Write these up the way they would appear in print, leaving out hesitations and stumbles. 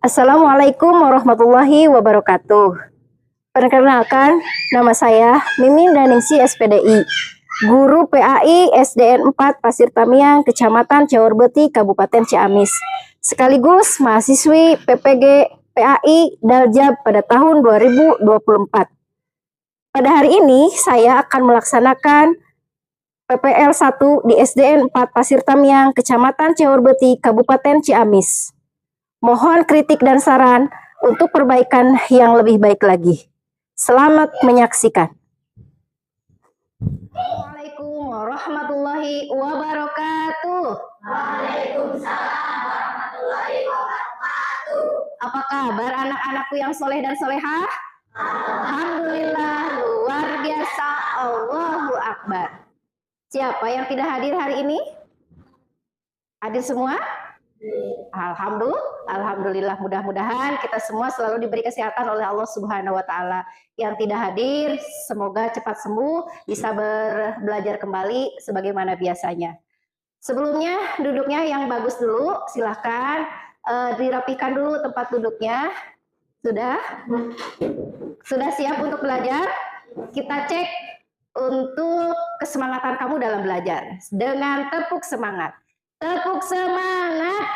Assalamualaikum warahmatullahi wabarakatuh. Perkenalkan, nama saya Mimin Daningsi SPDI, Guru PAI SDN 4 Pasir Tamiang, Kecamatan Caworbeti, Kabupaten Ciamis, sekaligus mahasiswi PPG PAI Daljab pada tahun 2024. Pada hari ini, saya akan melaksanakan PPL 1 di SDN 4 Pasir Tamiang, Kecamatan Caworbeti, Kabupaten Ciamis. Mohon kritik dan saran untuk perbaikan yang lebih baik lagi. Selamat menyaksikan. Assalamualaikum warahmatullahi wabarakatuh. Waalaikumsalam warahmatullahi wabarakatuh. Apa kabar anak-anakku yang soleh dan solehah? Alhamdulillah, luar biasa, Allahu Akbar. Siapa yang tidak hadir hari ini? Hadir semua? Alhamdulillah, mudah-mudahan kita semua selalu diberi kesehatan oleh Allah Subhanahu wa taala. Yang tidak hadir semoga cepat sembuh, bisa belajar kembali sebagaimana biasanya. Sebelumnya duduknya yang bagus dulu, silahkan dirapikan dulu tempat duduknya. Sudah siap untuk belajar? Kita cek untuk kesemangatan kamu dalam belajar dengan tepuk semangat. Tepuk semangat.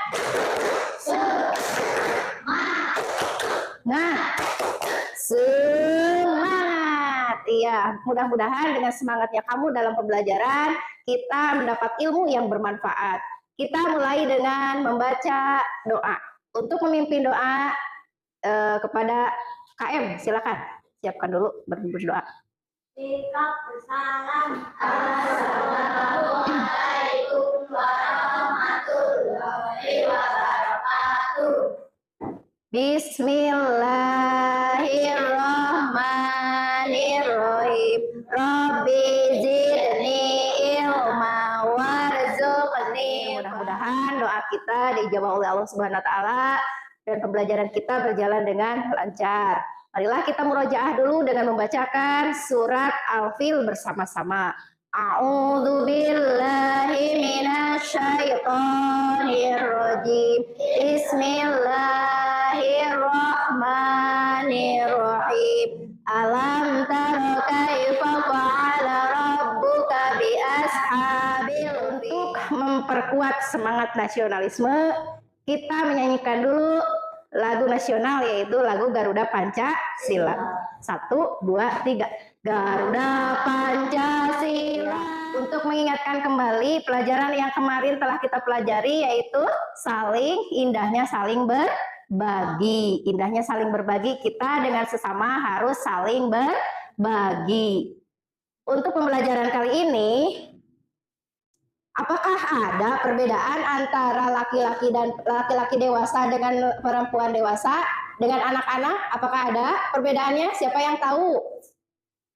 Semangat. Iya, mudah-mudahan dengan semangatnya kamu dalam pembelajaran, kita mendapat ilmu yang bermanfaat. Kita mulai dengan membaca doa. Untuk memimpin doa kepada KM, silakan. Siapkan dulu berdoa. Sikap bersalam. Assalamualaikum warahmatullahi wabarakatuh. Bismillahirrahmanirrahim. Rabbi zidni ilma warzuqni. Mudah-mudahan doa kita dijawab oleh Allah Subhanahu wa taala dan pembelajaran kita berjalan dengan lancar. Marilah kita murojaah dulu dengan membacakan surat Al-Fil bersama-sama. A'udzu billahi minasyaitonir rajim. Bismillahirrahmanirrahim. Alam tara kaifa fa'ala rabbuka bi ashabil. Untuk memperkuat semangat nasionalisme, kita menyanyikan dulu lagu nasional, yaitu lagu Garuda Pancasila. 1, 2, 3. Garuda Pancasila. Untuk mengingatkan kembali pelajaran yang kemarin telah kita pelajari, yaitu indahnya saling berbagi. Indahnya saling berbagi, kita dengan sesama harus saling berbagi. Untuk pembelajaran kali ini, apakah ada perbedaan antara laki-laki dewasa dengan perempuan dewasa dengan anak-anak? Apakah ada perbedaannya? Siapa yang tahu?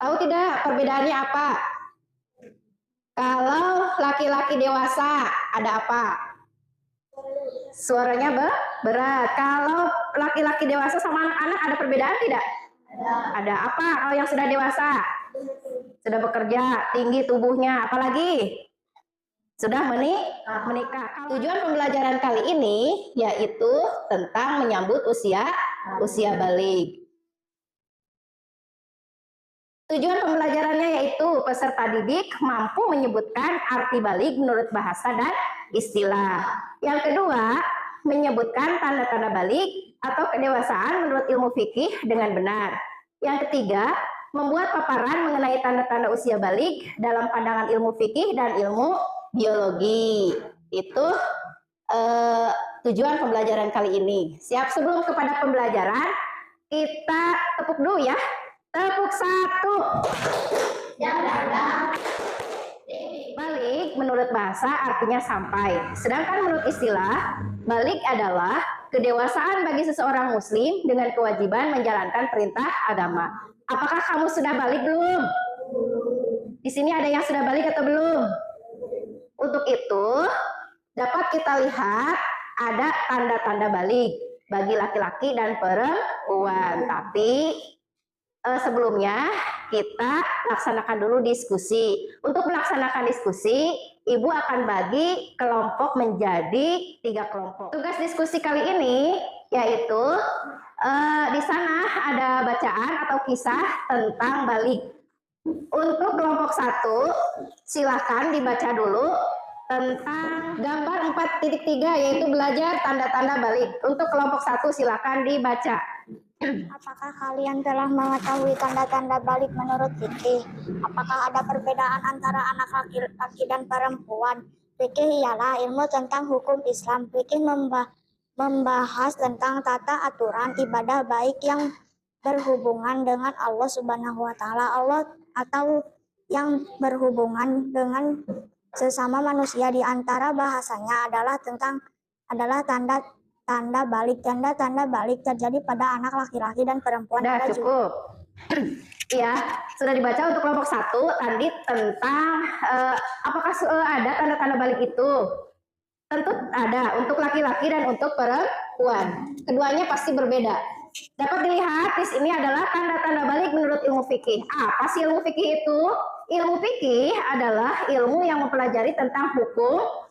Tahu tidak perbedaannya apa? Kalau laki-laki dewasa ada apa? Suaranya berat. Kalau laki-laki dewasa sama anak-anak ada perbedaan tidak? Ada apa kalau yang sudah dewasa? Sudah bekerja, tinggi tubuhnya, apalagi? Sudah menikah. Tujuan pembelajaran kali ini yaitu tentang menyambut usia balik. Tujuan pembelajarannya yaitu peserta didik mampu menyebutkan arti balik menurut bahasa dan istilah. Yang kedua, menyebutkan tanda-tanda balik atau kedewasaan menurut ilmu fikih dengan benar. Yang ketiga, membuat paparan mengenai tanda-tanda usia balik dalam pandangan ilmu fikih dan ilmu biologi. Itu tujuan pembelajaran kali ini. Siap? Sebelum kepada pembelajaran, kita tepuk dulu ya. Tepuk 1. Balik menurut bahasa artinya sampai. Sedangkan menurut istilah, balik adalah kedewasaan bagi seseorang muslim dengan kewajiban menjalankan perintah agama. Apakah kamu sudah balik belum? Di sini ada yang sudah balik atau belum? Untuk itu, dapat kita lihat ada tanda-tanda balik bagi laki-laki dan perempuan. Tapi sebelumnya kita laksanakan dulu diskusi. Untuk melaksanakan diskusi, Ibu akan bagi kelompok menjadi 3 kelompok. Tugas diskusi kali ini yaitu di sana ada bacaan atau kisah tentang balik. Untuk kelompok 1, silakan dibaca dulu tentang gambar 4.3, yaitu belajar tanda-tanda balik. Untuk kelompok 1 silakan dibaca. Apakah kalian telah mengetahui tanda-tanda balik menurut fikih? Apakah ada perbedaan antara anak laki-laki dan perempuan? Fikih ialah ilmu tentang hukum Islam. Fikih membahas tentang tata aturan ibadah baik yang berhubungan dengan Allah Subhanahu wa taala, Allah atau yang berhubungan dengan sesama manusia. Di antara bahasanya adalah tanda balik. Tanda balik terjadi pada anak laki-laki dan perempuan. Sudah cukup. Ya, sudah dibaca untuk kelompok 1 tadi tentang apakah ada tanda-tanda balik itu? Tentu ada untuk laki-laki dan untuk perempuan. Keduanya pasti berbeda. Dapat dilihat di sini adalah tanda-tanda balik menurut ilmu fikih. Apa sih ilmu fikih itu? Ilmu fikih adalah ilmu yang mempelajari tentang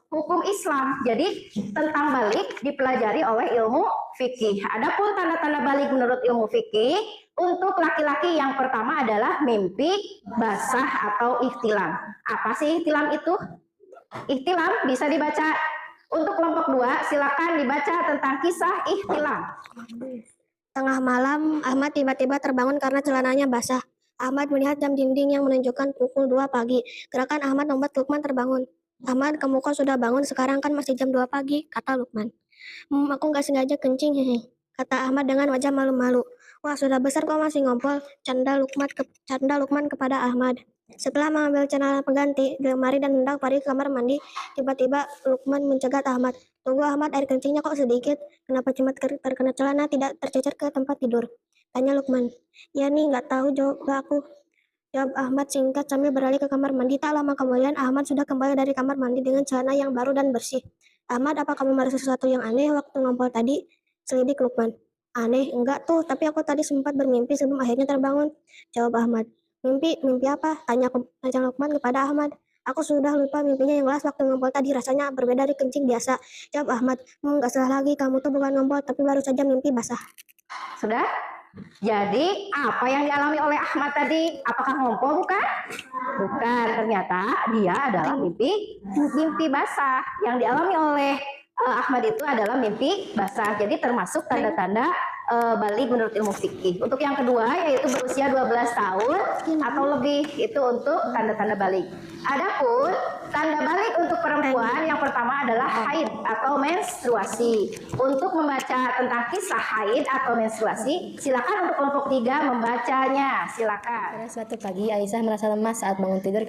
hukum Islam. Jadi tentang balik dipelajari oleh ilmu fikih. Adapun tanda-tanda balik menurut ilmu fikih untuk laki-laki yang pertama adalah mimpi basah atau ihtilam. Apa sih ihtilam itu? Ihtilam bisa dibaca. Untuk kelompok 2 silakan dibaca tentang kisah ihtilam. Tengah malam, Ahmad tiba-tiba terbangun karena celananya basah. Ahmad melihat jam dinding yang menunjukkan pukul 2 pagi. Gerakan Ahmad membuat Lukman terbangun. Ahmad, kamu kok sudah bangun? Sekarang kan masih jam 2 pagi, kata Lukman. Aku nggak sengaja kencing, hehe, kata Ahmad dengan wajah malu-malu. Wah, sudah besar kok masih ngompol, canda Lukman kepada Ahmad. Setelah mengambil celana pengganti di lemari dan hendak pergi ke kamar mandi, tiba-tiba Lukman mencegat Ahmad. Tunggu Ahmad, air kencingnya kok sedikit. Kenapa cuma terkena celana, tidak tercecer ke tempat tidur? Tanya Lukman. Ya nih, nggak tahu, jawab aku. Jawab Ahmad singkat sambil beralih ke kamar mandi. Tak lama kemudian Ahmad sudah kembali dari kamar mandi dengan celana yang baru dan bersih. Ahmad, apa kamu merasa sesuatu yang aneh waktu ngompol tadi? Selidik Lukman. Aneh? Enggak tuh, tapi aku tadi sempat bermimpi sebelum akhirnya terbangun. Jawab Ahmad. Mimpi apa? Tanya Lukman kepada Ahmad. Aku sudah lupa mimpinya yang jelas waktu ngompol tadi, rasanya berbeda dari kencing biasa. Jawab Ahmad. Nggak salah lagi, kamu tuh bukan ngompol tapi baru saja mimpi basah. Sudah? Jadi apa yang dialami oleh Ahmad tadi? Apakah ngompol bukan? Bukan, ternyata dia adalah mimpi basah. Yang dialami oleh Ahmad itu adalah mimpi basah. Jadi termasuk tanda-tanda balik menurut ilmu fikih. Untuk yang kedua yaitu berusia 12 tahun atau lebih, itu untuk tanda-tanda balik. Adapun tanda balik untuk perempuan yang pertama adalah haid atau menstruasi. Untuk membaca tentang kisah haid atau menstruasi, silakan untuk kelompok 3 membacanya. Silakan. Pada suatu pagi, Aisyah merasa lemas saat bangun tidur.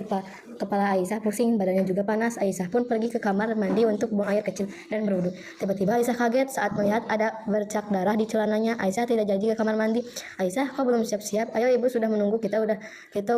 Kepala Aisyah pusing, badannya juga panas. Aisyah pun pergi ke kamar mandi untuk buang air kecil dan berwudu. Tiba-tiba Aisyah kaget saat melihat ada bercak darah di celananya. Aisyah tidak jadi ke kamar mandi. Aisyah, kok belum siap-siap? Ayo, ibu sudah menunggu kita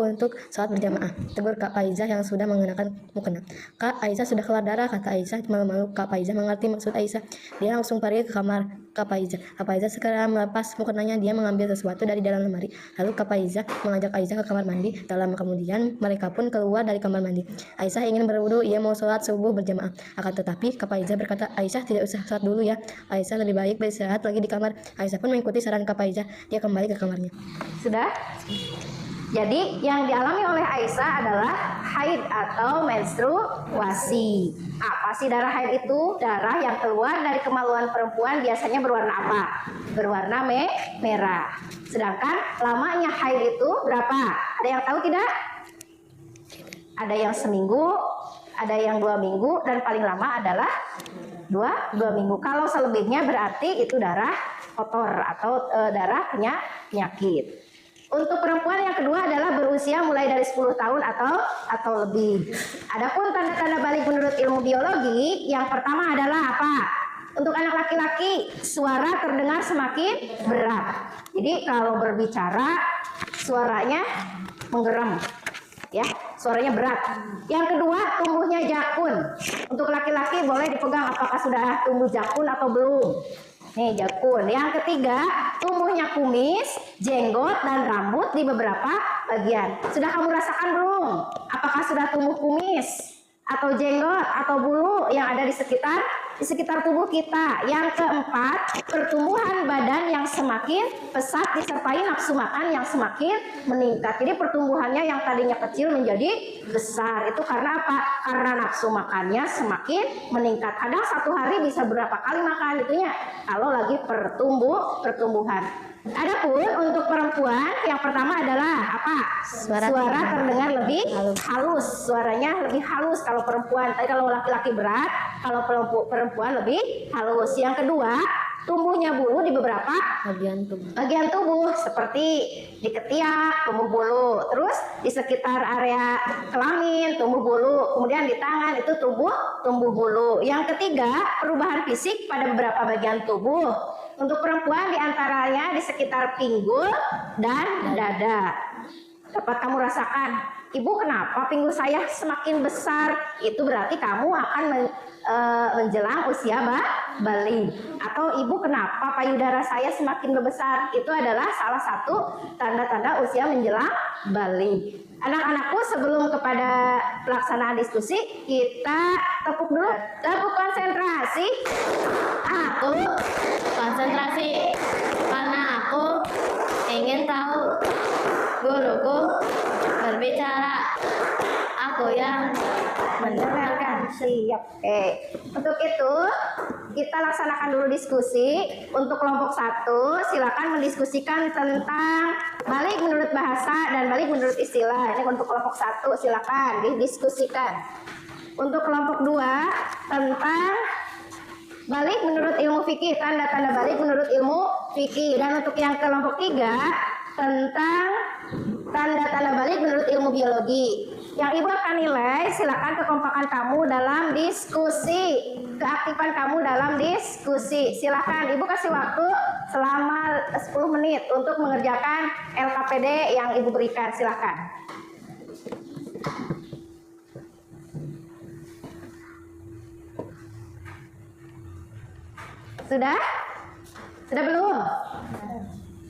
untuk sholat berjamaah. Tegur Kak Aisyah yang sudah mengenakan mukena. Kak, Aisyah sudah keluar darah, kata Aisyah malu-malu. Kak Aisyah mengerti maksud Aisyah. Dia langsung pergi ke kamar Kak Aisyah. Kak Aisyah segera melepas mukenanya. Dia mengambil sesuatu dari dalam lemari. Lalu Kak Aisyah mengajak Aisyah ke kamar mandi. Tak lama kemudian mereka pun keluar dari kamar mandi. Aisyah ingin berwudu, ia mau sholat subuh berjamaah. Akan tetapi Kak Aisyah berkata, Aisyah tidak usah sholat dulu ya. Aisyah lebih baik beristirahat lagi di kamar. Aisyah pun mengikuti saran Kak Aisyah. Dia kembali ke kamarnya. Sudah? Jadi yang dialami oleh Aisyah adalah haid atau menstruasi. Apa sih darah haid itu? Darah yang keluar dari kemaluan perempuan biasanya berwarna apa? Berwarna merah. Sedangkan lamanya haid itu berapa? Ada yang tahu tidak? Ada yang seminggu, ada yang 2 minggu, dan paling lama adalah 2 minggu. Kalau selebihnya berarti itu darah kotor atau darah penyakit. Untuk perempuan yang kedua adalah berusia mulai dari 10 tahun atau lebih. Adapun tanda-tanda balik menurut ilmu biologi, yang pertama adalah apa? Untuk anak laki-laki, suara terdengar semakin berat. Jadi kalau berbicara, suaranya menggeram. Ya, suaranya berat. Yang kedua, tumbuhnya jakun. Untuk laki-laki boleh dipegang apakah sudah tumbuh jakun atau belum. Nih, jakun. Yang ketiga, tumbuhnya kumis, jenggot, dan rambut di beberapa bagian. Sudah kamu rasakan belum? Apakah sudah tumbuh kumis atau jenggot atau bulu yang ada di sekitar di sekitar tubuh kita. Yang keempat, pertumbuhan badan yang semakin pesat disertai nafsu makan yang semakin meningkat. Jadi pertumbuhannya yang tadinya kecil menjadi besar. Itu karena apa? Karena nafsu makannya semakin meningkat. Kadang satu hari bisa berapa kali makan itunya kalau lagi pertumbuhan. Adapun untuk perempuan yang pertama adalah apa? Suara terdengar lebih halus. Suaranya lebih halus kalau perempuan. Tapi kalau laki-laki berat, kalau perempuan lebih halus. Yang kedua, tumbuhnya bulu di beberapa bagian tubuh seperti di ketiak tumbuh bulu, terus di sekitar area kelamin tumbuh bulu, kemudian di tangan itu tumbuh bulu. Yang ketiga, perubahan fisik pada beberapa bagian tubuh. Untuk perempuan diantaranya di sekitar pinggul dan dada. Dapat kamu rasakan, ibu kenapa pinggul saya semakin besar? Itu berarti kamu akan menjelang usia balik. Atau ibu kenapa payudara saya semakin membesar? Itu adalah salah satu tanda-tanda usia menjelang balik. Anak-anakku, sebelum kepada pelaksanaan diskusi, kita tepuk dulu. Tepuk konsentrasi. Aku konsentrasi karena aku ingin tahu guruku berbicara, aku yang mendengarkan. Siap. Oke. Untuk itu kita laksanakan dulu diskusi. Untuk kelompok 1 silakan mendiskusikan tentang balik menurut bahasa dan balik menurut istilah. Ini untuk kelompok 1 silakan didiskusikan. Untuk kelompok 2 tentang balik menurut ilmu fikih, tanda-tanda balik menurut ilmu fikih. Dan untuk yang kelompok 3 tentang tanda-tanda balik menurut ilmu biologi. Yang ibu akan nilai silakan kekompakan kamu dalam diskusi, keaktifan kamu dalam diskusi. Silakan ibu kasih waktu selama 10 menit untuk mengerjakan LKPD yang ibu berikan. Silakan. Sudah? Sudah belum?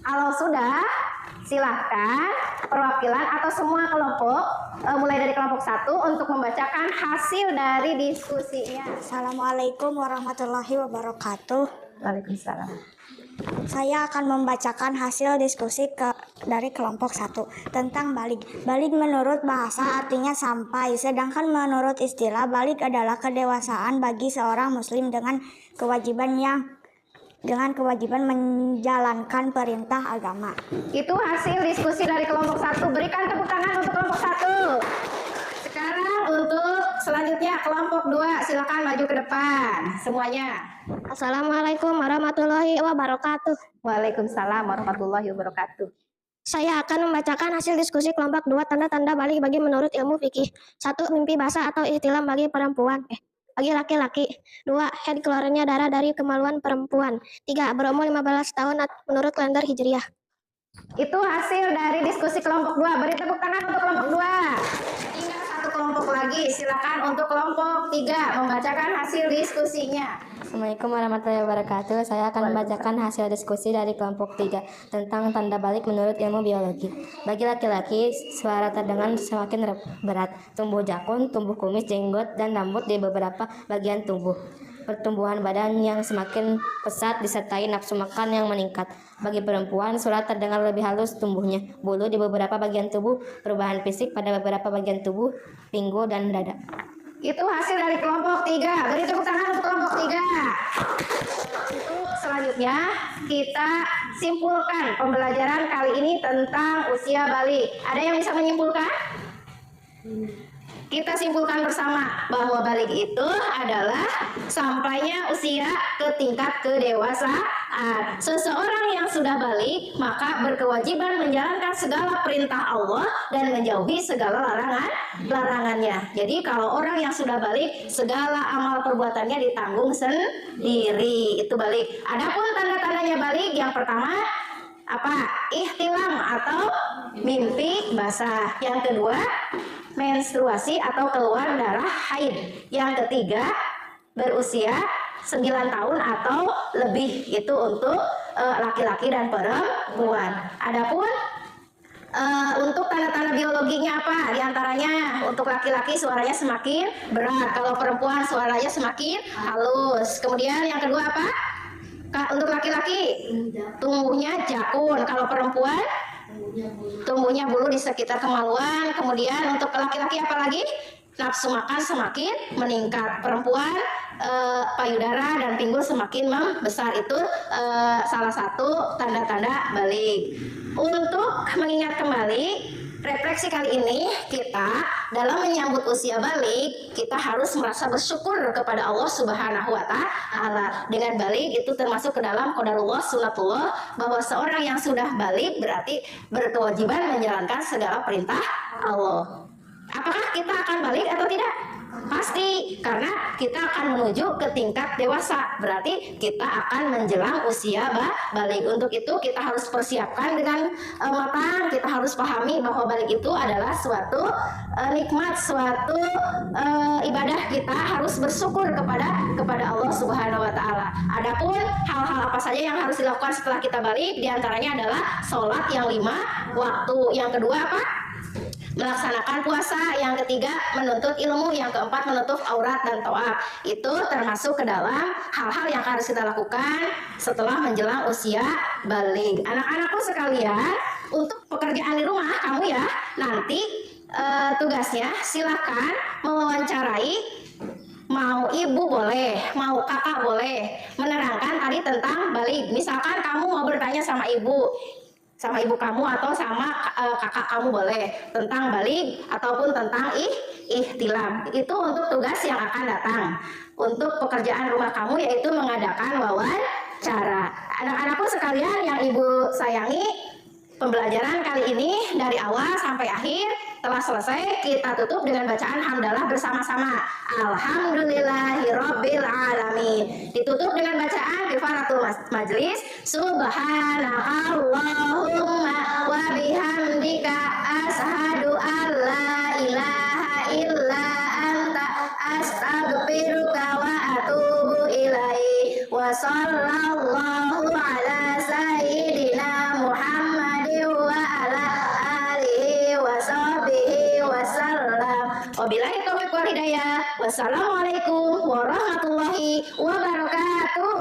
Kalau sudah, silahkan perwakilan atau semua kelompok, mulai dari kelompok 1 untuk membacakan hasil dari diskusinya. Assalamualaikum warahmatullahi wabarakatuh. Waalaikumsalam. Saya akan membacakan hasil diskusi dari kelompok 1 tentang balik. Balik menurut bahasa artinya sampai, sedangkan menurut istilah balik adalah kedewasaan bagi seorang muslim dengan kewajiban menjalankan perintah agama. Itu hasil diskusi dari kelompok 1. Berikan tepuk tangan untuk kelompok 1. Sekarang untuk selanjutnya kelompok 2, silakan maju ke depan semuanya. Assalamualaikum warahmatullahi wabarakatuh. Waalaikumsalam warahmatullahi wabarakatuh. Saya akan membacakan hasil diskusi kelompok 2 tanda-tanda balik bagi menurut ilmu fikih. 1. Mimpi basah atau ihtilam bagi perempuan. Bagi laki-laki. 2. Head keluarnya darah dari kemaluan perempuan. 3. Berumur 15 tahun menurut kalender Hijriah. Itu hasil dari diskusi kelompok 2. Beri tepuk tangan untuk kelompok 2. Tinggal satu kelompok lagi. Silakan untuk kelompok 3 membacakan hasil diskusinya. Assalamualaikum warahmatullahi wabarakatuh. Saya akan membacakan hasil diskusi dari kelompok 3 tentang tanda balik menurut ilmu biologi. Bagi laki-laki, suara terdengar semakin berat. Tumbuh jakun, tumbuh kumis, jenggot, dan rambut di beberapa bagian tubuh. Pertumbuhan badan yang semakin pesat disertai nafsu makan yang meningkat. Bagi perempuan, suara terdengar lebih halus tumbuhnya bulu di beberapa bagian tubuh, perubahan fisik pada beberapa bagian tubuh, pinggul, dan dada. Itu hasil dari kelompok 3. Beri tepuk tangan untuk kelompok 3. Untuk selanjutnya kita simpulkan pembelajaran kali ini tentang usia balik. Ada yang bisa menyimpulkan? Kita simpulkan bersama bahwa balik itu adalah sampainya usia ke tingkat kedewasaan. Seseorang yang sudah balik maka berkewajiban menjalankan segala perintah Allah dan menjauhi segala larangannya. Jadi kalau orang yang sudah balik, segala amal perbuatannya ditanggung sendiri. Itu balik. Adapun tanda-tandanya balik, yang pertama apa? Ihtilam atau mimpi basah. Yang kedua, menstruasi atau keluar darah haid. Yang ketiga, berusia 9 tahun atau lebih. Itu untuk laki-laki dan perempuan. Adapun Untuk tanda-tanda biologinya apa? Di antaranya untuk laki-laki suaranya semakin berat, kalau perempuan suaranya semakin halus. Kemudian yang kedua apa? Untuk laki-laki tumbuhnya jakun, kalau perempuan tumbuhnya bulu di sekitar kemaluan. Kemudian untuk laki-laki apa lagi? Nafsu makan semakin meningkat. Perempuan payudara dan pinggul semakin membesar. Itu salah satu tanda-tanda balik. Untuk mengingat kembali refleksi kali ini, kita dalam menyambut usia balik, kita harus merasa bersyukur kepada Allah Subhanahu wa Ta'ala. Dengan balik itu termasuk ke dalam qadarullah sunnatullah, bahwa seorang yang sudah balik berarti berkewajiban menjalankan segala perintah Allah. Apakah kita akan balik atau tidak? Pasti, karena kita akan menuju ke tingkat dewasa. Berarti kita akan menjelang usia balik. Untuk itu kita harus persiapkan dengan matang. Kita harus pahami bahwa balik itu adalah suatu nikmat, suatu ibadah. Kita harus bersyukur kepada Allah Subhanahu wa Ta'ala. Adapun hal-hal apa saja yang harus dilakukan setelah kita balik, diantaranya adalah sholat yang 5 waktu. Yang kedua apa? Melaksanakan puasa. Yang ketiga menuntut ilmu. Yang keempat menutup aurat dan tawaf. Itu termasuk ke dalam hal-hal yang harus kita lakukan setelah menjelang usia balik. Anak-anakku sekalian, untuk pekerjaan di rumah kamu ya, nanti tugasnya silakan mewawancarai, mau ibu boleh, mau kakak boleh, menerangkan tadi tentang balik. Misalkan kamu mau bertanya sama ibu kamu atau sama kakak kamu boleh tentang balik ataupun tentang ihtilam. Itu untuk tugas yang akan datang. Untuk pekerjaan rumah kamu yaitu mengadakan wawancara. Anak-anakku sekalian yang ibu sayangi, pembelajaran kali ini dari awal sampai akhir telah selesai. Kita tutup dengan bacaan hamdalah bersama-sama. Alhamdulillahirabbil alamin. Ditutup dengan bacaan kifaratul majlis. Subhanallahumma wa bihamdika asyhadu an la ilaha illa anta astaghfiruka wa atubu ilaik. Wa sallallahu ala sayyidina Muhammadin wa ala alihi wa sahbihi wasallam. Wabillahi taufiq wal hidayah. Wassalamualaikum warahmatullahi wabarakatuh.